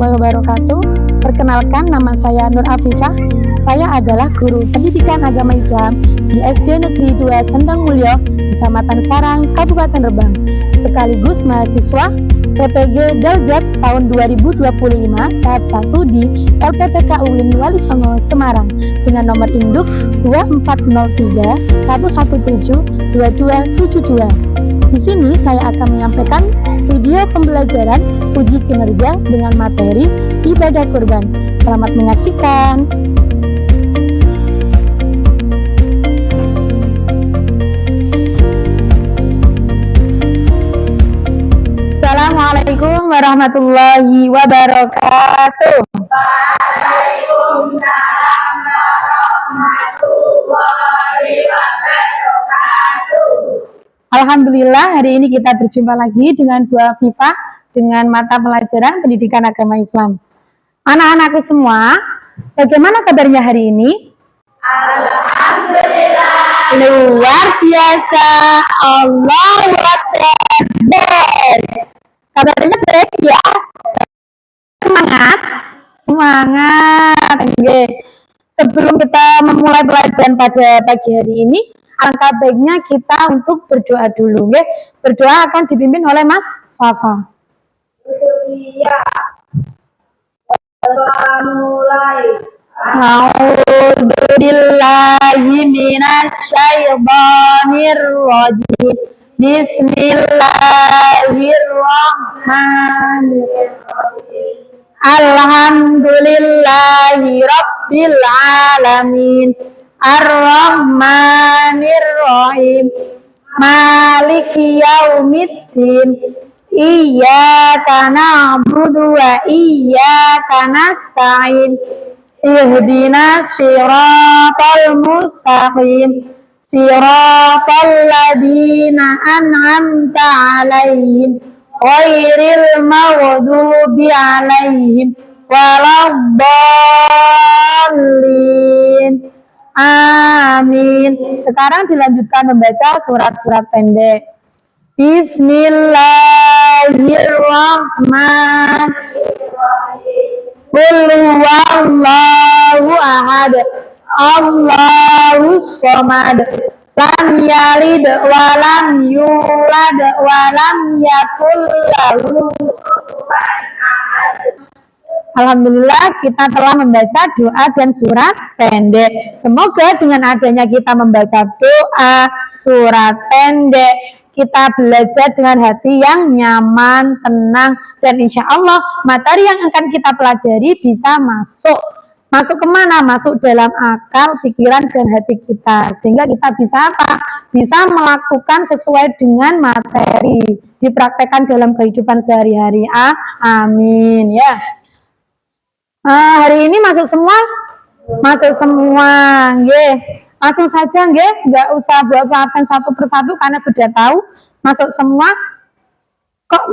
warahmatullahi wabarakatuh. Perkenalkan, nama saya Nur Afifah. Saya adalah guru pendidikan agama Islam di SD Negeri 2 Sendang Mulyo, Kecamatan Sarang, Kabupaten Rembang. Sekaligus mahasiswa PPG Daljat tahun 2025 tahap 1 di LPPK UIN Wali Songo, Semarang dengan nomor induk 2403 117 2272. Di sini saya akan menyampaikan video pembelajaran uji kinerja dengan materi ibadah kurban. Selamat menyaksikan. Assalamualaikum warahmatullahi wabarakatuh. Waalaikumsalam warahmatullahi wabarakatuh. Alhamdulillah, hari ini kita berjumpa lagi dengan Bu Afifah dengan mata pelajaran pendidikan agama Islam. Anak-anakku semua, bagaimana kabarnya hari ini? Alhamdulillah. Luar biasa. Allahu Akbar. Kabarnya baik ya? Semangat? Semangat. Oke. Sebelum kita memulai pelajaran pada pagi hari ini, alangkah baiknya kita untuk berdoa dulu. Oke? Berdoa akan dipimpin oleh Mas Fafa. Mulai. A'udzubillahi minasyaitonir rajim. Bismillahirrahmanirrahim. Alhamdulillahi rabbil alamin. Ar-Rahmanir-Rahim. Maliki yaumiddin. Iyyaka na'budu wa iyyaka nasta'in. Ihdinas siratal mustaqim. Siratal ladzina an'amta 'alaihim ghairil maghdubi 'alaihim waladdallin. Amin. Sekarang dilanjutkan membaca surat-surat pendek. Bismillahirrahmanirrahim. Qul huwallahu ahad. Allahus samad. Lam yalid wa lam yulad wa lam yakul lahu kufuwan ahad. Alhamdulillah, kita telah membaca doa dan surat pendek. Semoga dengan adanya kita membaca doa, surat pendek, kita belajar dengan hati yang nyaman, tenang, dan insya Allah materi yang akan kita pelajari bisa masuk kemana? Masuk dalam akal, pikiran, dan hati kita, sehingga kita bisa apa? Bisa melakukan sesuai dengan materi, dipraktekkan dalam kehidupan sehari-hari. Amin ya. Hari ini masuk semua? Masuk semua, nggih. Langsung saja, nggih, nggak usah buat absen satu persatu karena sudah tahu masuk semua. Kok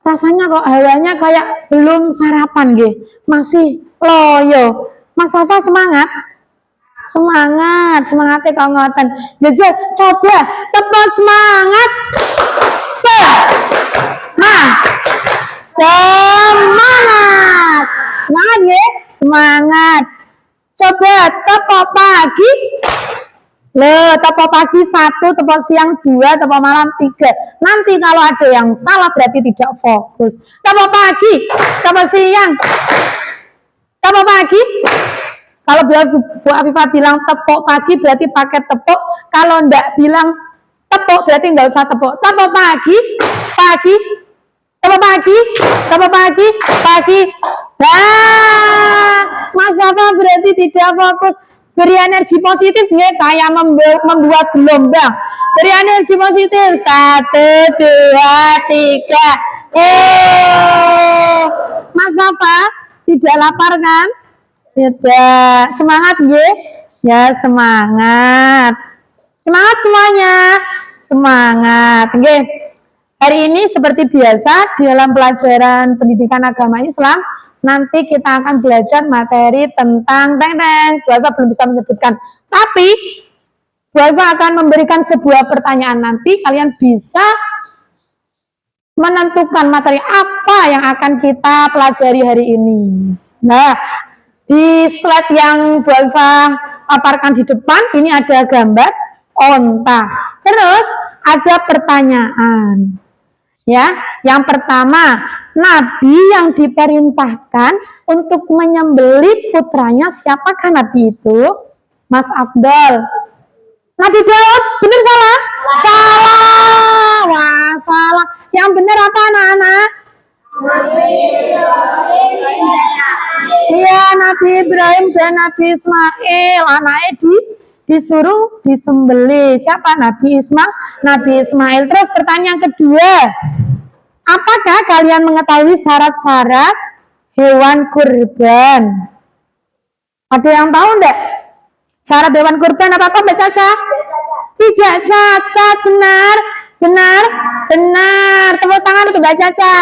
rasanya kok hawanya kayak belum sarapan, nggih, masih loyo. Mas Fafa semangat? Semangat, semangatnya kok ngoten. Jadi coba tepuk semangat. Semangat. Semangat ya, semangat. Coba tepuk pagi. Tepuk pagi 1, tepuk siang 2, tepuk malam 3. Nanti kalau ada yang salah berarti tidak fokus. Tepuk pagi, tepuk siang, tepuk pagi. Kalau Bu Afifah bilang tepuk pagi berarti pakai tepuk. Kalau enggak bilang tepuk berarti enggak usah tepuk. Tepuk pagi, pagi. Tepuk pagi, tepuk pagi, pagi. Nah, Mas Fafa berarti tidak fokus. Beri energi positif ya, kayak membuat gelombang. Beri energi positif. 1, 2, 3. Mas Fafa tidak lapar kan? Tidak. Semangat ya? Ya, semangat. Semangat semuanya. Semangat. Oke. Hari ini seperti biasa dalam pelajaran pendidikan agama Islam, nanti kita akan belajar materi tentang Bu Afifah belum bisa menyebutkan, tapi Bu Afifah akan memberikan sebuah pertanyaan, nanti kalian bisa menentukan materi apa yang akan kita pelajari hari ini. Nah, di slide yang Bu Alfa paparkan di depan, ini ada gambar onta. Terus ada pertanyaan. Ya, yang pertama, nabi yang diperintahkan untuk menyembelih putranya, siapakah nabi itu? Mas Abdul. Nabi Daud, benar salah? Salah. Wah, salah. Yang benar apa anak-anak? Iya, Nabi Ibrahim dan Nabi Ismail. Anaknya disuruh disembelih. Siapa? Nabi Ismail. Terus pertanyaan kedua. Apakah kalian mengetahui syarat-syarat hewan kurban? Ada yang tahu enggak? Syarat hewan kurban apa Mbak Caca? Tidak, Caca. Benar. Tepuk tangan untuk Mbak Caca.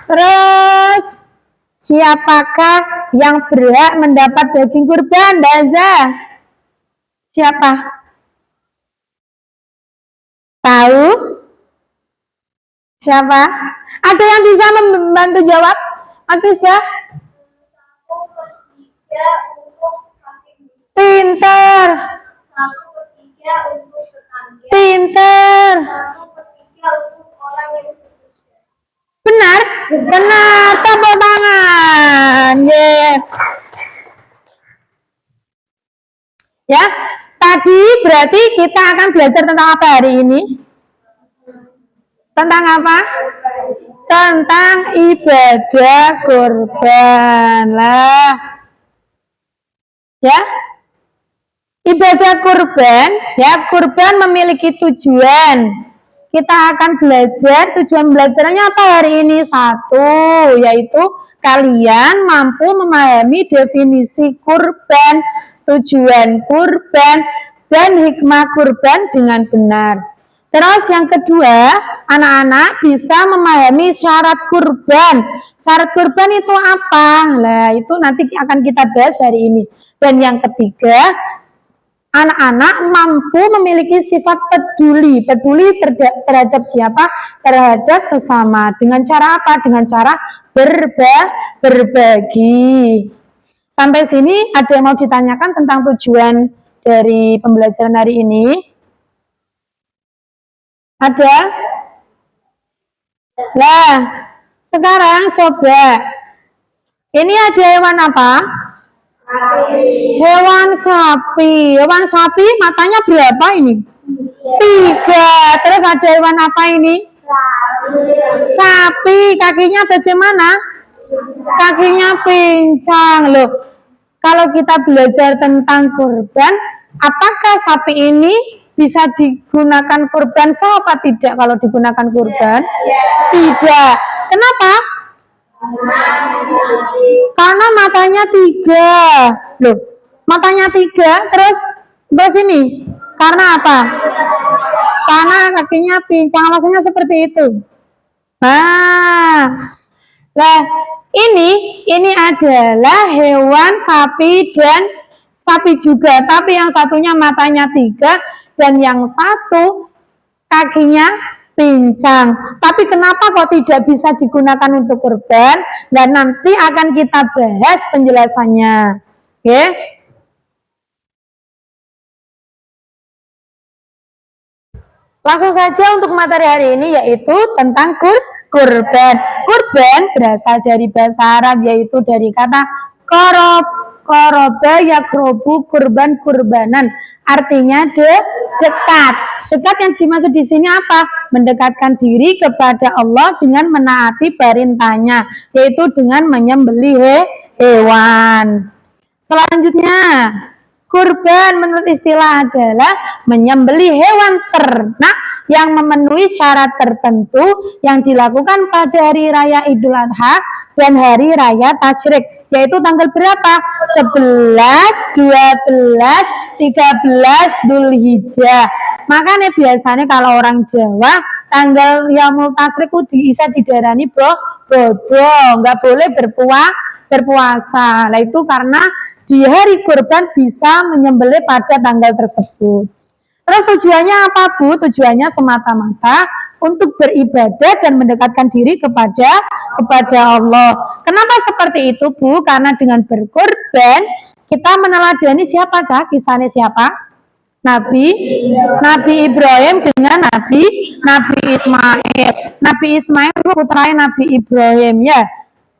Terus, siapakah yang berhak mendapat daging kurban, Daza? Siapa? Tahu? Siapa? Ada yang bisa membantu jawab? Mas Misbah? Pinter. Pinter. Benar. Tepuk tangan. Ya, tadi berarti kita akan belajar tentang apa hari ini? Tentang apa? Tentang ibadah kurban lah. Ya, ibadah kurban, ya, kurban memiliki tujuan. Kita akan belajar, tujuan belajarnya apa hari ini? Satu, yaitu kalian mampu memahami definisi kurban, tujuan kurban, dan hikmah kurban dengan benar. Terus yang kedua, anak-anak bisa memahami syarat kurban. Syarat kurban itu apa? Nah, itu nanti akan kita bahas hari ini. Dan yang ketiga, anak-anak mampu memiliki sifat peduli terhadap siapa? Terhadap sesama. Dengan cara apa? Dengan cara berbagi. Sampai sini ada yang mau ditanyakan tentang tujuan dari pembelajaran hari ini? Ada? Nah, sekarang coba. Ini ada hewan apa? Hewan sapi. Hewan sapi matanya berapa ini? 3. Terus ada hewan apa ini? Sapi. Kakinya bagaimana? Kakinya pincang. Loh, kalau kita belajar tentang kurban, apakah sapi ini bisa digunakan kurban sah apa tidak kalau digunakan kurban? Tidak. Kenapa? Karena matanya 3. Loh, matanya 3, terus ini karena apa? Karena kakinya pincang, alasannya seperti itu. Nah, ini adalah hewan sapi dan sapi juga, tapi yang satunya matanya 3 dan yang satu kakinya pincang. Tapi kenapa kok tidak bisa digunakan untuk kurban? Dan nanti akan kita bahas penjelasannya. Oke? Langsung saja untuk materi hari ini, yaitu tentang kurban. Kurban berasal dari bahasa Arab, yaitu dari kata koroba yakrobu kurban kurbanan. Artinya dekat. Dekat yang dimaksud di sini apa? Mendekatkan diri kepada Allah dengan menaati perintahnya, yaitu dengan menyembelih hewan. Selanjutnya, kurban menurut istilah adalah menyembelih hewan ternak yang memenuhi syarat tertentu yang dilakukan pada hari raya Idul Adha dan hari raya Tasyrik, yaitu tanggal berapa? 11, 12, 13 Dzulhijjah. Makanya biasanya kalau orang Jawa tanggal Yaumul Tasyrik bisa didarani bodoh, nggak boleh berpuasa. Nah, itu karena di hari kurban bisa menyembelih pada tanggal tersebut. Terus tujuannya apa, Bu? Tujuannya semata-mata untuk beribadah dan mendekatkan diri kepada Allah. Kenapa seperti itu, Bu? Karena dengan berkorban kita meneladani siapa, Cak? Kisahnya siapa? Nabi Ibrahim dengan Nabi Ismail. Nabi Ismail putranya Nabi Ibrahim ya.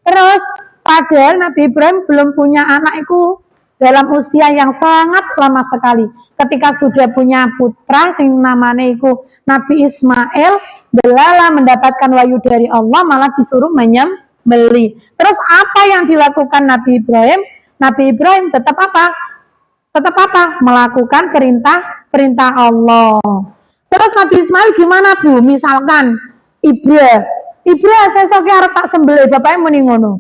Terus padahal Nabi Ibrahim belum punya anak itu dalam usia yang sangat lama sekali. Ketika sudah punya putra sing namanya itu Nabi Ismail, belala mendapatkan wahyu dari Allah malah disuruh menyembelih. Terus apa yang dilakukan Nabi Ibrahim? Nabi Ibrahim tetap apa? Melakukan perintah Allah. Terus Nabi Ismail gimana, Bu? Misalkan Ibra sesok arep tak sembelih, bapaknya muni ngono.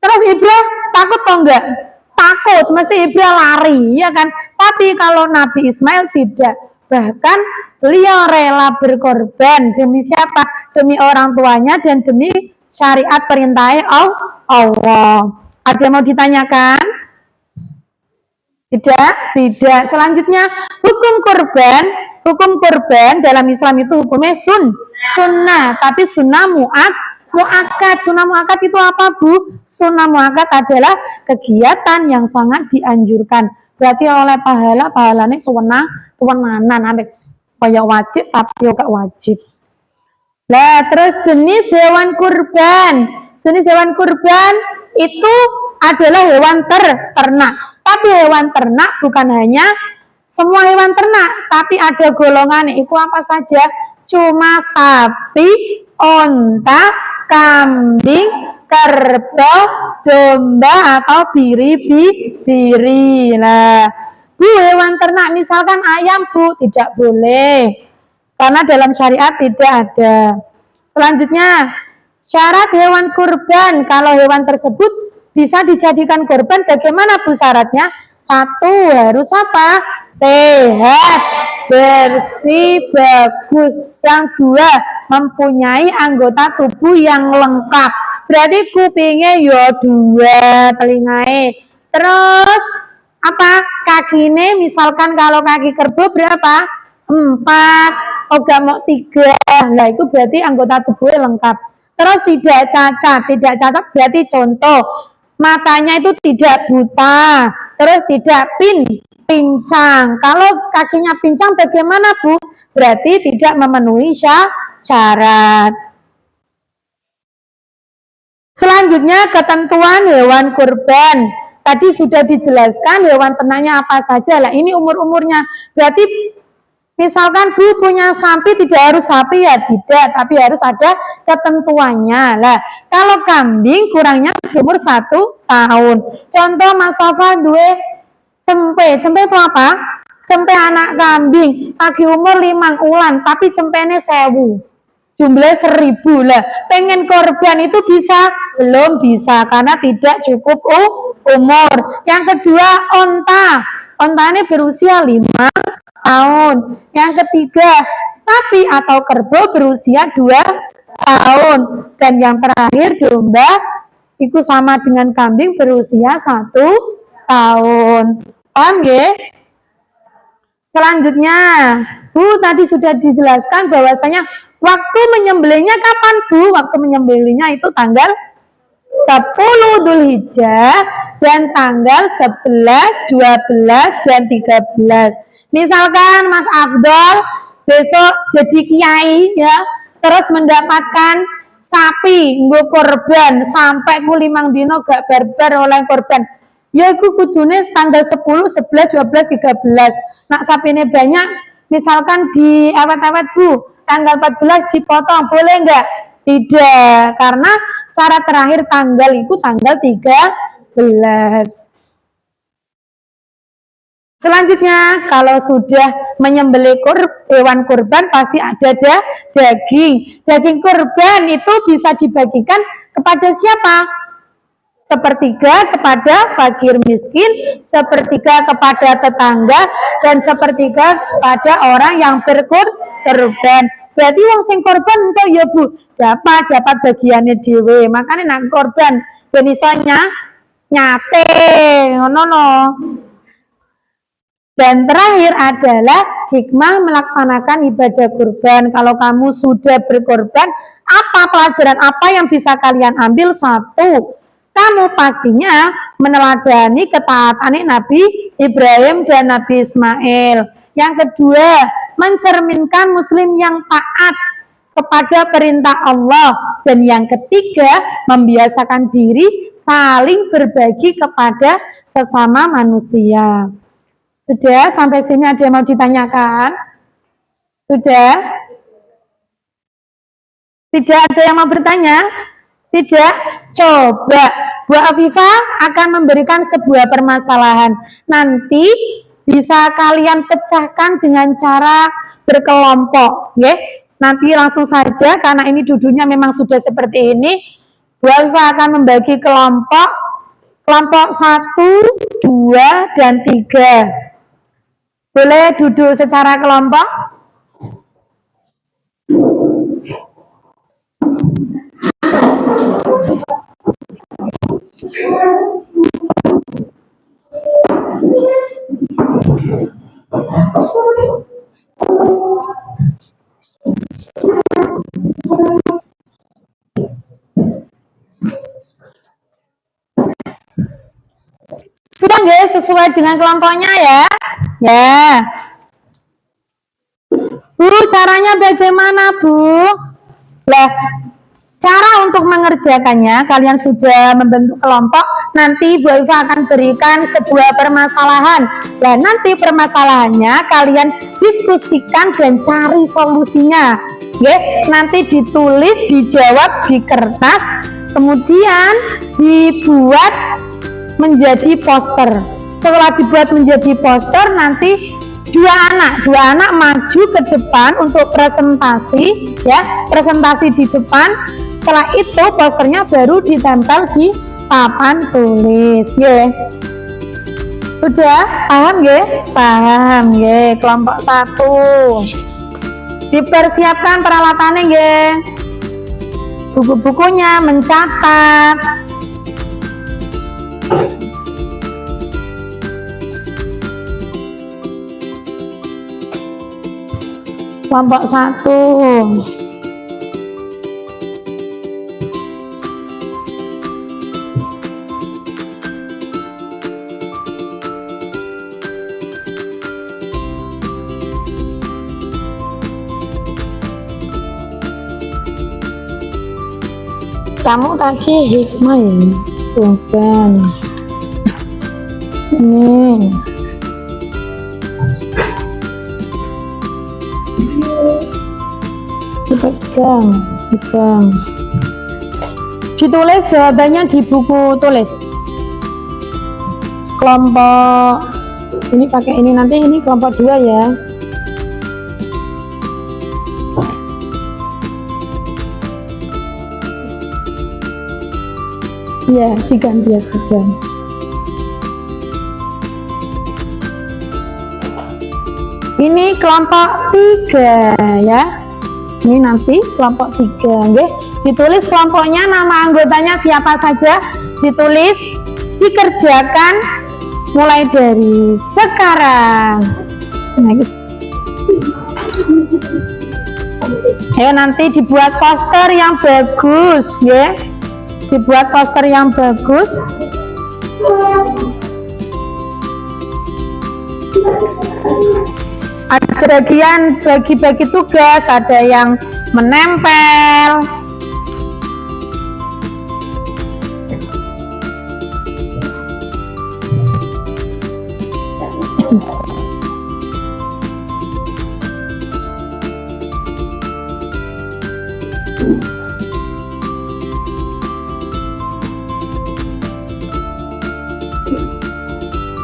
Terus Ibra takut atau enggak? Takut, mesti Ibra lari, ya kan? Tapi kalau Nabi Ismail tidak, bahkan beliau rela berkorban demi siapa? Demi orang tuanya dan demi syariat perintah Allah. Ada yang mau ditanyakan? Tidak. Selanjutnya hukum kurban dalam Islam itu hukumnya sunnah, tapi sunnah muakkad. Sunnah muakkad itu apa, Bu? Sunnah muakkad adalah kegiatan yang sangat dianjurkan. Berarti oleh pahalanya kewenangan, ambek kaya wajib tapi yo gak wajib. Nah, terus jenis hewan kurban itu adalah hewan ternak. Tapi hewan ternak bukan hanya semua hewan ternak, tapi ada golongan itu apa saja? Cuma sapi, onta, kambing, kerbau, domba atau biri. Nah, Bu, hewan ternak misalkan ayam, Bu, tidak boleh. Karena dalam syariat tidak ada. Selanjutnya, syarat hewan kurban. Kalau hewan tersebut bisa dijadikan kurban, bagaimana, Bu, syaratnya? 1, harus apa? Sehat, bersih, bagus. Yang 2, mempunyai anggota tubuh yang lengkap. Berarti kupingnya yo 2, telinganya. Terus apa? Kakinya misalkan kalau kaki kerbau berapa? 4, oh gak mau 3. Nah, itu berarti anggota tubuhnya lengkap. Terus tidak cacat berarti contoh matanya itu tidak buta, terus tidak pincang. Kalau kakinya pincang bagaimana, Bu? Berarti tidak memenuhi syarat. Selanjutnya ketentuan hewan kurban. Tadi sudah dijelaskan hewan ternaknya apa saja. Lah ini umurnya. Berarti misalkan Bu punya sapi, tidak harus sapi ya, tidak, tapi harus ada ketentuannya. Lah, kalau kambing kurangnya umur 1 tahun. Contoh Mas Safa duwe cempe itu apa? Cempe anak kambing, lagi umur 5 bulan, tapi cempene 1000. Jumlah 1000 lah. Pengen korban itu bisa? Belum bisa karena tidak cukup umur. Yang kedua, onta ini berusia 5 tahun. Yang ketiga, sapi atau kerbau berusia 2 tahun. Dan yang terakhir, domba itu sama dengan kambing berusia 1 tahun. Paham ya? Selanjutnya, Bu, tadi sudah dijelaskan bahwasanya waktu menyembelihnya kapan, Bu? Waktu menyembelihnya itu tanggal 10 Dzulhijjah dan tanggal 11, 12, dan 13. Misalkan Mas Afdol besok jadi kiai ya, terus mendapatkan sapi nggo korban sampai ku 5 dino gak barbar oleh korban. Ya iku kudune tanggal 10, 11, 12, 13. Nak sapine banyak, misalkan di awet-awet, Bu, tanggal 14 dipotong, boleh enggak? Tidak, karena syarat terakhir tanggal itu tanggal 13. Selanjutnya, kalau sudah menyembelih hewan kurban pasti ada daging. Daging kurban itu bisa dibagikan kepada siapa? Sepertiga kepada fakir miskin, sepertiga kepada tetangga, dan sepertiga kepada orang yang berkorban. Berarti wong sing korban engko ya, Bu, dapat bagiannya dhewe. Makane nak korban ben iso nyate ngono no. Dan terakhir adalah hikmah melaksanakan ibadah kurban. Kalau kamu sudah berkorban, apa pelajaran apa yang bisa kalian ambil? Satu, kamu pastinya meneladani ketaatan Nabi Ibrahim dan Nabi Ismail. Yang kedua, mencerminkan muslim yang taat kepada perintah Allah. Dan yang ketiga, membiasakan diri saling berbagi kepada sesama manusia. Sudah? Sampai sini ada yang mau ditanyakan? Sudah? Tidak ada yang mau bertanya? Tidak? Coba Bu Afifah akan memberikan sebuah permasalahan. Nanti bisa kalian pecahkan dengan cara berkelompok, ya. Nanti langsung saja, karena ini duduknya memang sudah seperti ini. Bu Afifah akan membagi kelompok 1, 2, dan 3. Boleh duduk secara kelompok? Sudah nggak sesuai dengan kelompoknya ya? Ya. Bu, caranya bagaimana, Bu? Lah, cara untuk mengerjakannya, kalian sudah membentuk kelompok, nanti Bu Iva akan berikan sebuah permasalahan. Dan nanti permasalahannya kalian diskusikan dan cari solusinya. Oke, nanti ditulis, dijawab di kertas, kemudian dibuat menjadi poster. Setelah dibuat menjadi poster, nanti dua anak maju ke depan untuk presentasi, ya, presentasi di depan. Setelah itu posternya baru ditempel di papan tulis, ya. Sudah paham, ya? Paham, ya. Kelompok 1 dipersiapkan peralatannya, ya. Buku-bukunya, mencatat. Kelompok 1. Kamu tadi hikmah ini, bukan? Ini. Pegang. Ditulis jawabannya di buku tulis. Kelompok ini pakai ini, nanti ini kelompok 2 ya. Ya, diganti saja. Ini kelompok 3 ya. Ini nanti kelompok 3, nggih. Ditulis kelompoknya, nama anggotanya siapa saja, ditulis, dikerjakan mulai dari sekarang. Ya, nanti dibuat poster yang bagus, ya. Dibuat poster yang bagus. Ada bagian bagi-bagi tugas, ada yang menempel.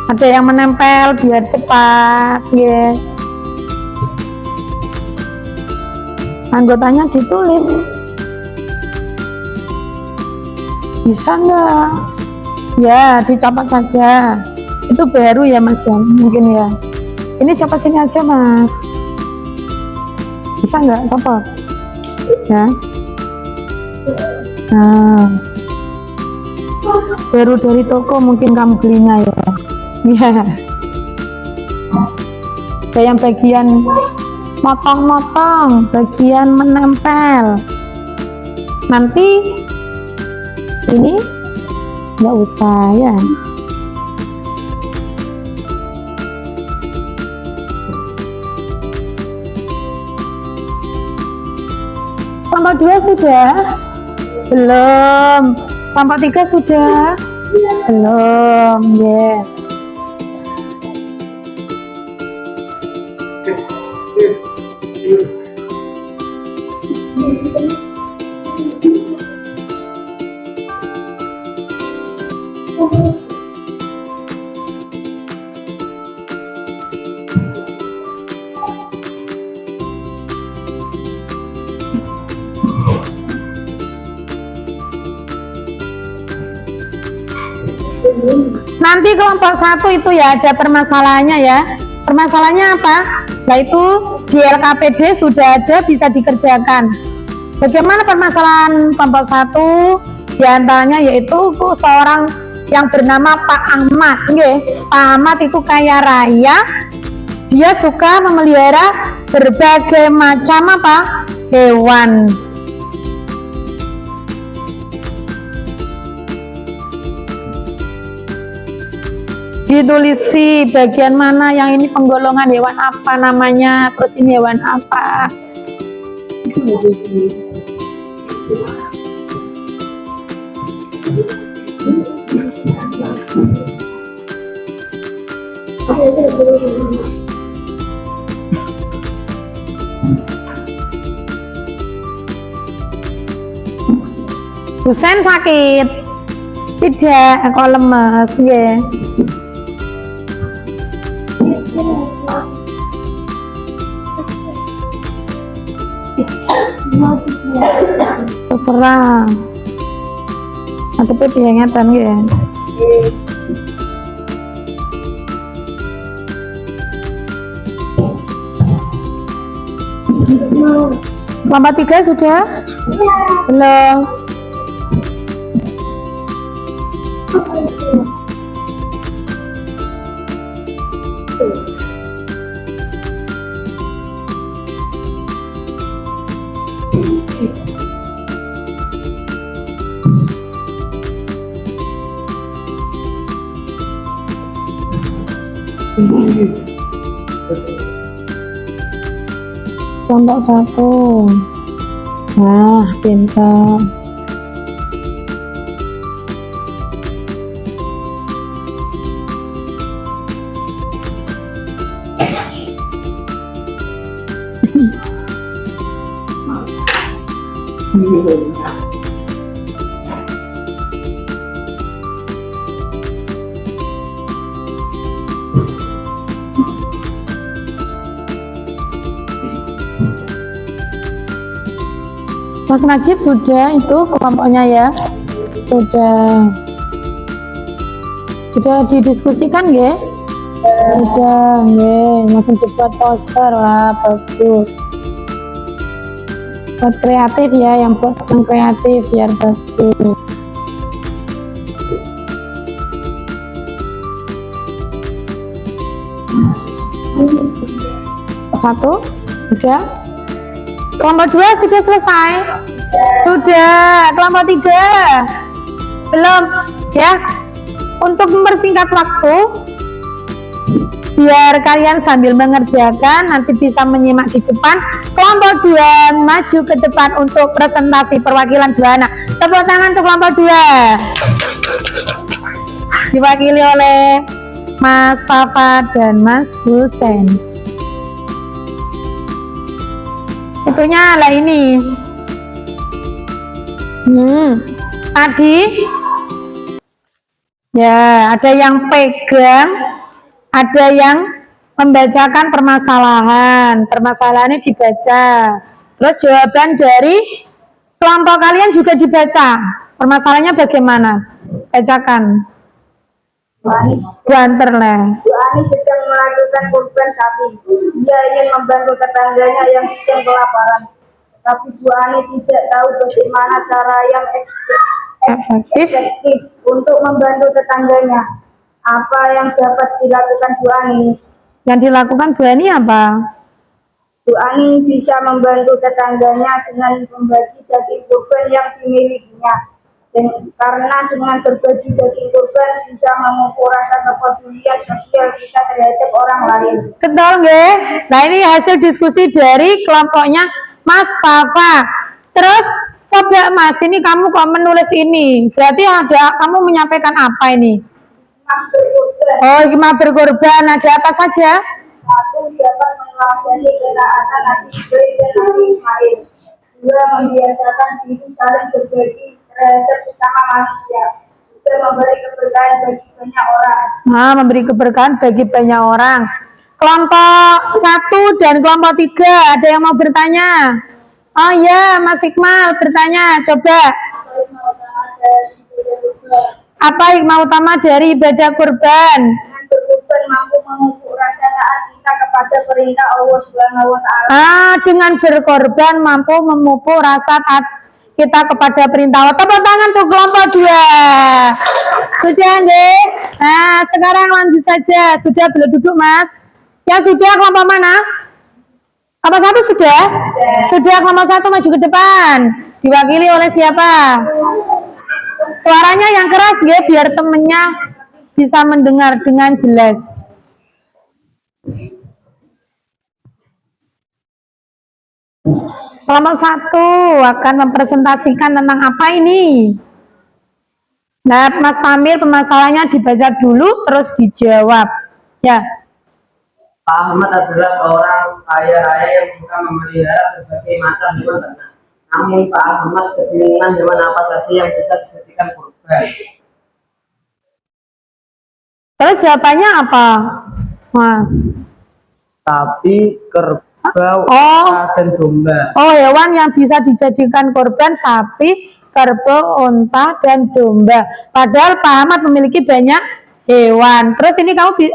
Ada yang menempel biar cepat, ya. Anggotanya ditulis. Bisa enggak? Ya, dicatat saja. Itu baru ya, Mas, ya, mungkin ya. Ini catat sini aja, Mas. Bisa enggak catat? Ya. Nah, baru dari toko mungkin kamu belinya ya. Ya. Ada yang bagian motong-motong, bagian menempel. Nanti ini nggak usah ya. Kelompok 2 sudah? Belum. Kelompok 3 sudah? Belum, ya. Nanti kelompok 1 itu ya ada permasalahannya ya. Permasalahannya apa? Nah itu di LKPD sudah ada, bisa dikerjakan. Bagaimana permasalahan kelompok 1? Di antaranya yaitu seorang yang bernama Pak Ahmad. Pak Ahmad itu kaya raya. Dia suka memelihara berbagai macam apa? Hewan. Ditulisi bagian mana yang ini penggolongan hewan apa namanya, terus ini hewan apa. Husen sakit? Tidak, kok lemes ya. Terserah. Tapi diingatkan ya. Kelompok 3 sudah? Belum. Kelompok 1. Nah, pintar. Mas Najib sudah itu kelompoknya ya? Sudah didiskusikan ya? Sudah ya, langsung dibuat poster. Wah, bagus. Buat kreatif ya, yang buat yang kreatif biar bagus. Satu sudah. Kelompok 2 sudah selesai? Sudah. Kelompok 3 belum ya. Untuk mempersingkat waktu biar kalian sambil mengerjakan nanti bisa menyimak di depan, kelompok 2 maju ke depan untuk presentasi perwakilan 2 anak. Tepuk tangan untuk kelompok 2 diwakili oleh Mas Fafa dan Mas Husen. Itunya lah ini. Tadi ya ada yang pegang, ada yang membacakan permasalahan. Permasalahannya dibaca. Terus jawaban dari kelompok kalian juga dibaca. Permasalahannya bagaimana? Bacakan. Bu Anterle. Bu Ani sedang melakukan kurban sapi. Dia ingin membantu tetangganya yang sedang kelaparan. Tapi Bu Ani tidak tahu bagaimana cara yang efektif untuk membantu tetangganya. Apa yang dapat dilakukan Bu Ani? Yang dilakukan Bu Ani apa? Bu Ani bisa membantu tetangganya dengan membagi daging kurban yang dimilikinya. Dan karena dengan berbagi daging kurban bisa memupuk rasa kepedulian sosial kita terhadap orang lain. Betul nggih? Nah, ini hasil diskusi dari kelompoknya Mas Fafa. Terus coba Mas, ini kamu kok menulis ini? Berarti kamu menyampaikan apa ini? Oh, hikmah berkorban. Ada apa saja? Satu, dapat meneladani ketaatan Nabi Ibrahim dan Nabi Ismail. Dua, membiasakan diri saling berbagi terhadap sesama manusia. Tiga, memberi keberkahan bagi banyak orang. Nah, memberi keberkahan bagi banyak orang. Kelompok 1 dan kelompok 3, ada yang mau bertanya? Oh ya, Mas Iqmal bertanya, coba. Apa hikmah utama dari ibadah kurban? Dengan berkurban mampu memupuk rasa taat kita kepada perintah Allah Subhanahu wa Ta'ala. Dengan berkorban mampu memupuk rasa taat kita kepada perintah Allah. Tepuk tangan untuk kelompok 2. Sudah nggih? Nah, sekarang lanjut saja. Sudah boleh duduk, Mas. Yang sudah kelompok mana? Kelompok 1 sudah? Sudah. Kelompok 1 maju ke depan. Diwakili oleh siapa? Suaranya yang keras nggih, biar temennya bisa mendengar dengan jelas. Kelompok 1 akan mempresentasikan tentang apa ini? Nah, Mas Samir, permasalahannya dibaca dulu terus dijawab. Ya. Pak Ahmad adalah seorang kaya raya yang suka memelihara berbagai macam hewan ternak. Namun Pak Ahmad kebingungan hewan apa saja yang bisa dijadikan kurban. Terus jawabannya apa, Mas? Sapi, kerbau, Oh. unta, dan domba. Oh, hewan yang bisa dijadikan korban sapi, kerbau, unta, dan domba. Padahal Pak Ahmad memiliki banyak hewan. Terus ini kamu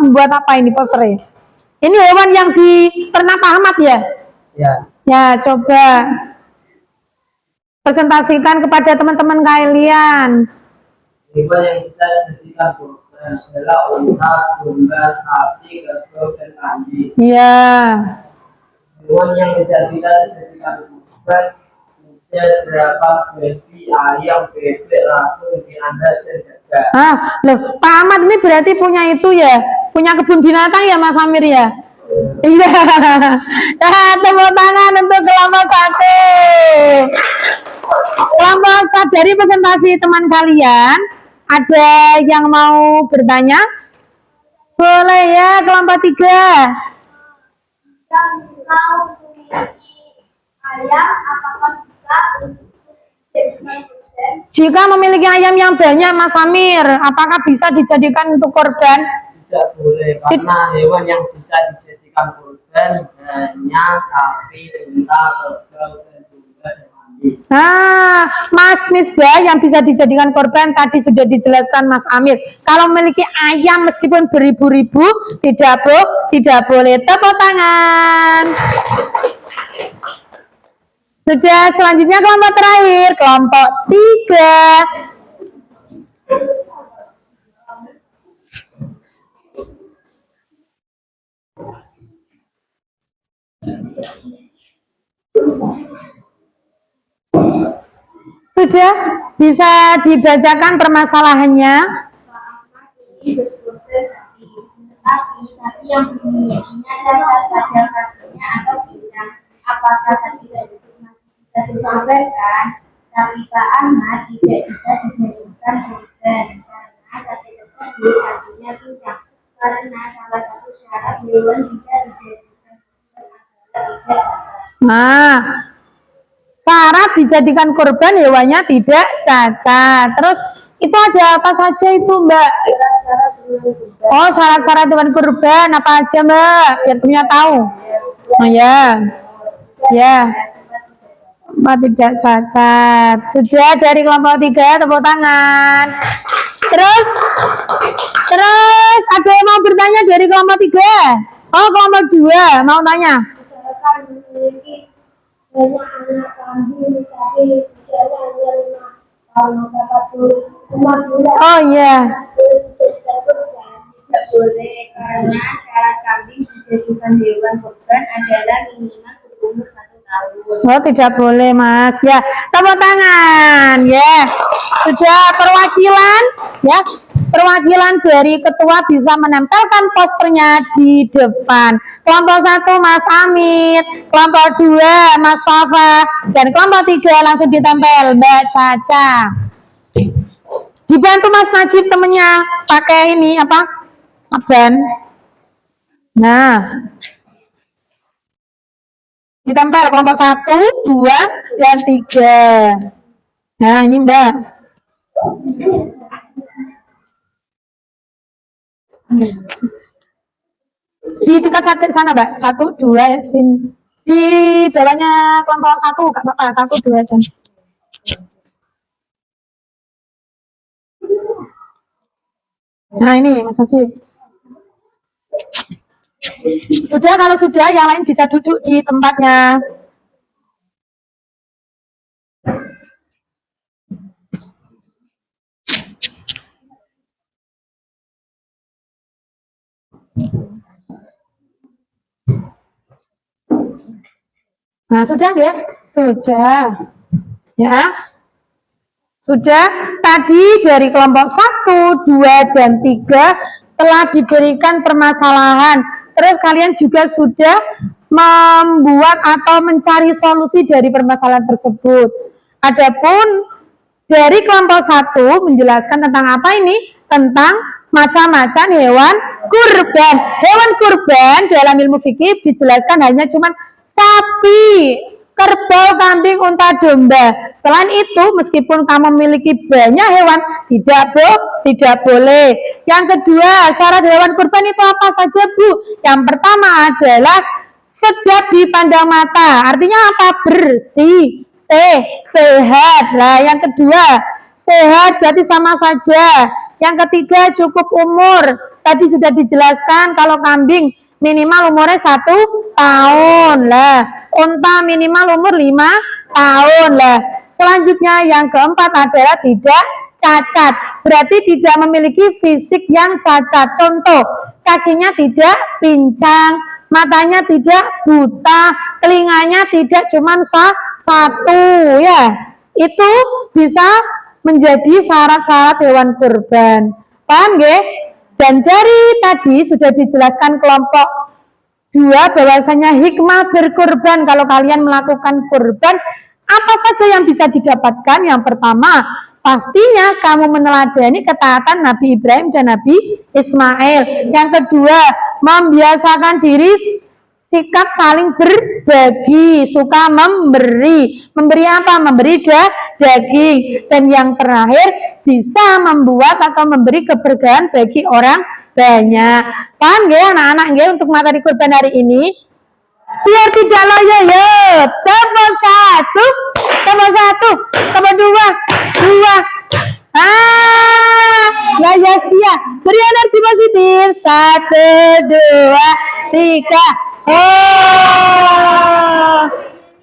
membuat apa ini posternya? Ini hewan yang pernah Pak Ahmad ya? Ya. Ya, coba presentasikan kepada teman-teman kalian. Hewan yang bisa dijadikan kurban adalah unta, domba, sapi, kerbau, dan kambing. Iya. Hewan yang tidak bisa dijadikan kurban kuda, jerapah, babi, ayam, bebek, ratu, anda, dan jaga. Loh, Pak Ahmad ini berarti punya itu ya? Punya kebun binatang ya, Mas Amir ya? Iya. Nah, tepuk tangan untuk kelompok 1. Kelompok 1 dari presentasi teman kalian, ada yang mau bertanya? Boleh ya, kelompok 3. Yang mau memiliki ayam, apakah bisa dijadikan kurban? Jika memiliki ayam yang banyak, Mas Amir, apakah bisa dijadikan untuk korban? Tidak boleh, karena hewan yang bisa dijadikan kurban hanya sapi, unta, kerbau, dan domba, dan kambing. Mas Misbah, yang bisa dijadikan korban tadi sudah dijelaskan Mas Amir. Kalau memiliki ayam meskipun beribu-ribu tidak boleh. Tepuk tangan. Sudah, selanjutnya kelompok terakhir, kelompok 3. Sudah bisa dibacakan permasalahannya? Sapi yang dimilikinya cacat pada kakinya atau tidak, apakah tadi bisa dikorbankan? Sapi Pak Ahmad tidak bisa dijadikan kurban karena sapi tersebut kakinya pincang. Karena salah satu syarat hewan bisa dijadikan kurban adalah tidak cacat. Syarat dijadikan korban hewannya tidak cacat. Terus itu ada apa saja itu, Mbak? Oh, syarat-syarat hewan kurban apa aja, Mbak? Biar punya tahu. Oh ya, ya. Tidak cacat. Sudah, dari kelompok 3, tepuk tangan. Terus ada yang mau bertanya dari kelompok 3? Oh, kelompok 2 mau tanya. Banyak anak kambing, tapi usianya hanya 5 tahun, dapat umur bulan. Oh iya. boleh karena syarat kambing dijadikan hewan kurban adalah minimal berumur 1 tahun. Oh, tidak boleh, Mas. Ya, tepuk tangan. Ya, sudah perwakilan. Ya, perwakilan dari ketua bisa menempelkan posternya di depan. Kelompok 1 Mas Amit, kelompok 2 Mas Fafa, dan kelompok 3 langsung ditempel Mbak Caca. Dibantu Mas Najib temennya pakai ini apa? Ban. Nah, ditempel kelompok 1, 2, dan 3. Nah, ini Mbak. Di dekat sana Mbak, 1, 2, sin. Di bawahnya kelompok 1, gak apa-apa, 1, 2, dan. Nah, ini Mas Najib. Sudah, kalau sudah yang lain bisa duduk di tempatnya. Nah, sudah ya? Sudah. Ya. Sudah, tadi dari kelompok 1, 2, dan 3 telah diberikan permasalahan. Terus kalian juga sudah membuat atau mencari solusi dari permasalahan tersebut. Adapun dari kelompok 1 menjelaskan tentang apa ini? Tentang macam-macam hewan kurban. Hewan kurban dalam ilmu fikih dijelaskan hanya cuma sapi, kerbau, kambing, unta, domba. Selain itu, meskipun kamu memiliki banyak hewan, tidak boleh. Yang kedua, syarat hewan kurban itu apa saja, Bu? Yang pertama adalah sedap dipandang mata. Artinya apa? Bersih, sehat. Nah, yang kedua, sehat berarti sama saja. Yang ketiga, cukup umur. Tadi sudah dijelaskan kalau kambing minimal umurnya 1 tahun lah, unta minimal umur 5 tahun lah. Selanjutnya yang keempat adalah tidak cacat, berarti tidak memiliki fisik yang cacat. Contoh, kakinya tidak pincang, matanya tidak buta, telinganya tidak cuma satu, ya. Itu bisa menjadi syarat-syarat hewan kurban. Paham nggih? Dan dari tadi sudah dijelaskan kelompok 2 bahwasanya hikmah berkurban kalau kalian melakukan kurban apa saja yang bisa didapatkan. Yang pertama, pastinya kamu meneladani ketaatan Nabi Ibrahim dan Nabi Ismail. Yang kedua, membiasakan diri sikap saling berbagi, suka memberi. Memberi apa? Memberi daging. Dan yang terakhir, bisa membuat atau memberi keberkahan bagi orang banyak. Paham nggih anak-anak nggih untuk materi kurban hari ini? Biar tidak loyo ya. Tepuk 1, tepuk 1, tepuk 2, 2. Ya setia. Beri energi positif. 1, 2, 3. Oh,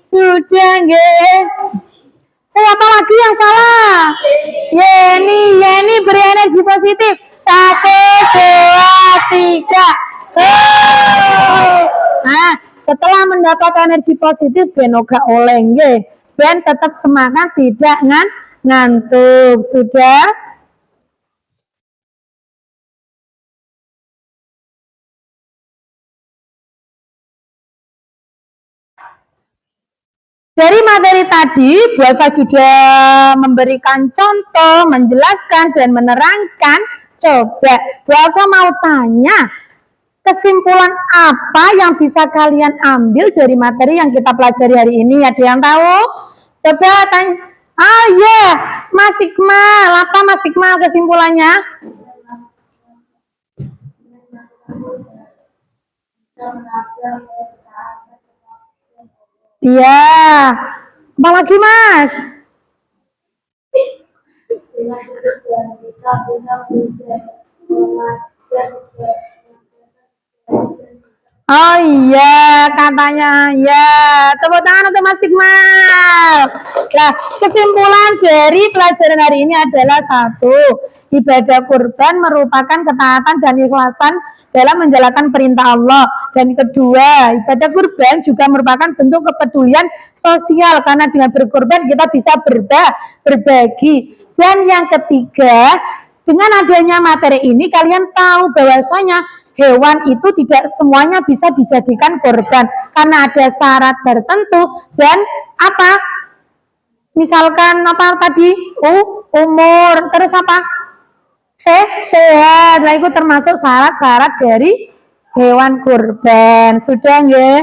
sudah nggih. Siapa lagi yang salah? Yeni beri energi positif. 1, 2, 3. Oh. Nah, setelah mendapat energi positif, ben oga oleh nggih. Ben tetap semangat, tidak ngantuk. Sudah? Dari materi tadi, Buasa sudah memberikan contoh, menjelaskan, dan menerangkan. Coba, Buasa mau tanya, kesimpulan apa yang bisa kalian ambil dari materi yang kita pelajari hari ini? Ada yang tahu? Coba tanya. Ya, Mas Iqmal. Apa Mas Iqmal kesimpulannya? Iya. Apa lagi, Mas? Oh iya, katanya ya. Tepuk tangan untuk Mas Iqmal. Nah, kesimpulan dari pelajaran hari ini adalah 1. ibadah kurban merupakan ketaatan dan ikhlasan dalam menjalankan perintah Allah. Dan kedua, ibadah kurban juga merupakan bentuk kepedulian sosial karena dengan berkurban kita bisa berbagi. Dan yang ketiga, dengan adanya materi ini kalian tahu bahwasanya hewan itu tidak semuanya bisa dijadikan korban karena ada syarat tertentu dan apa? Misalkan apa tadi? Umur, terus apa? Sehat. Nah, itu termasuk syarat-syarat dari hewan kurban. Sudah nggih?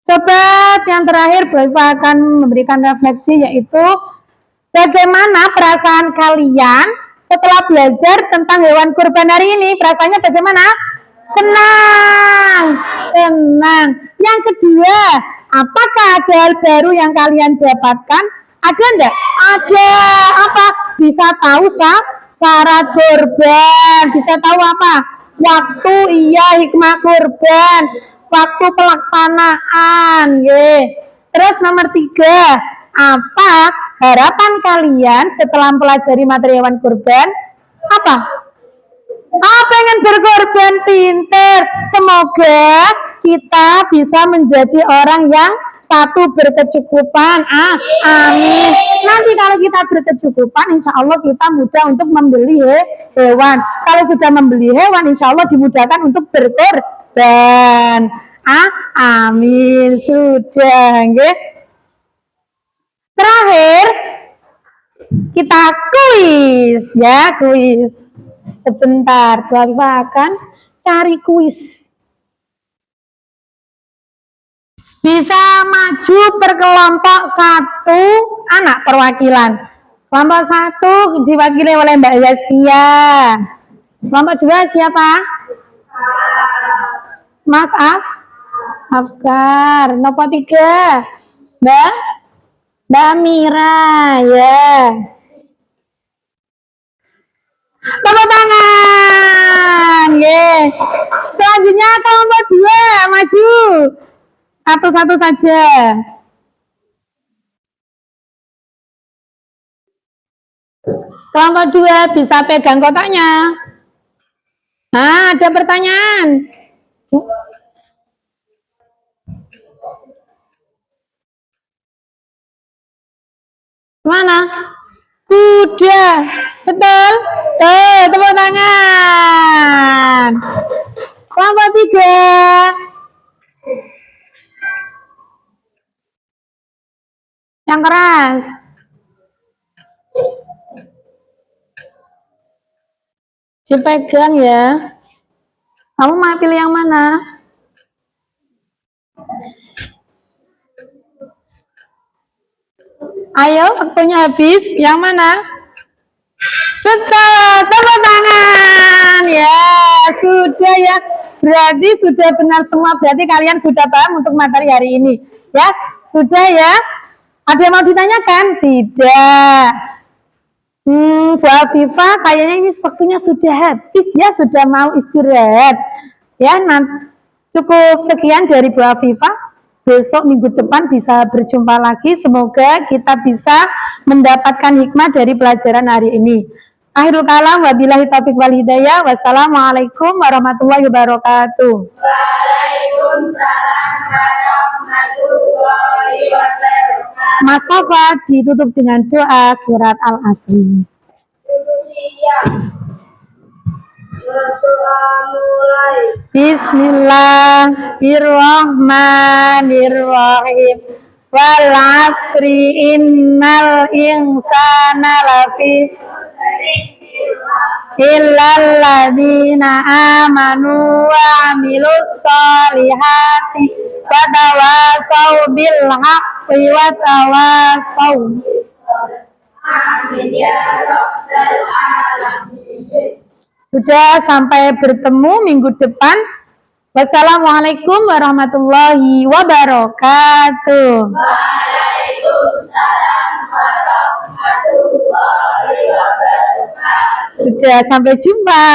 Coba yang terakhir Bu Iva akan memberikan refleksi yaitu bagaimana perasaan kalian setelah belajar tentang hewan kurban hari ini? Perasaannya bagaimana? Senang. Yang kedua, apakah ada hal baru yang kalian dapatkan? Ada enggak? Ada. Apa? Bisa tahu syarat kurban. Bisa tahu apa? Waktu, iya, hikmah kurban. Waktu pelaksanaan. Terus nomor 3, apa harapan kalian setelah mempelajari materi hewan kurban? Apa? Pengen berkorban, pinter. Semoga kita bisa menjadi orang yang satu berkecukupan. Amin. Nanti kalau kita berkecukupan, insya Allah kita mudah untuk membeli hewan. Kalau sudah membeli hewan, insya Allah dimudahkan untuk berkorban. Amin. Sudah, nggih. Terakhir, kita kuis ya, kuis. Sebentar, Bu Iva akan cari kuis. Bisa maju per kelompok 1 anak perwakilan. Kelompok 1 diwakili oleh Mbak Zaskia. Kelompok 2 siapa? Mas Afkar. Nomor 3 Mbak Mira, ya. Tepuk tangan. Selanjutnya kelompok 2 maju. Satu-satu saja. Kelompok 2 bisa pegang kotaknya. Ada pertanyaan. Mana? Kuda. Betul? Tepuk tangan. Kelompok 3. Yang keras. Dipegang ya. Kamu mau pilih yang mana? Ayo, waktunya habis. Yang mana? Betul, tepuk tangan. Ya, sudah ya. Berarti sudah benar semua. Berarti kalian sudah paham untuk materi hari ini. Ya, sudah ya. Ada yang mau ditanyakan? Tidak. Bu Afifa, kayaknya ini waktunya sudah habis ya, sudah mau istirahat. Ya, cukup sekian dari Bu Afifa. Besok minggu depan bisa berjumpa lagi. Semoga kita bisa mendapatkan hikmah dari pelajaran hari ini. Akhirul kalam, wabillahi taufiq wal hidayah. Wassalamualaikum warahmatullahi wabarakatuh. Waalaikumsalam warahmatullahi wabarakatuh. Mas Fafa ditutup dengan doa surat Al-Asri. Bismillahirrahmanirrahim. Wal asri innal insana lafi illal ladzina amanu wa amilus solihati wa tawasau bil haqqi wa tawasau. Amin ya rabbal alamin. Sudah, sampai bertemu minggu depan. Wassalamualaikum warahmatullahi wabarakatuh. Waalaikumsalam warahmatullahi wabarakatuh. Sudah, sampai jumpa.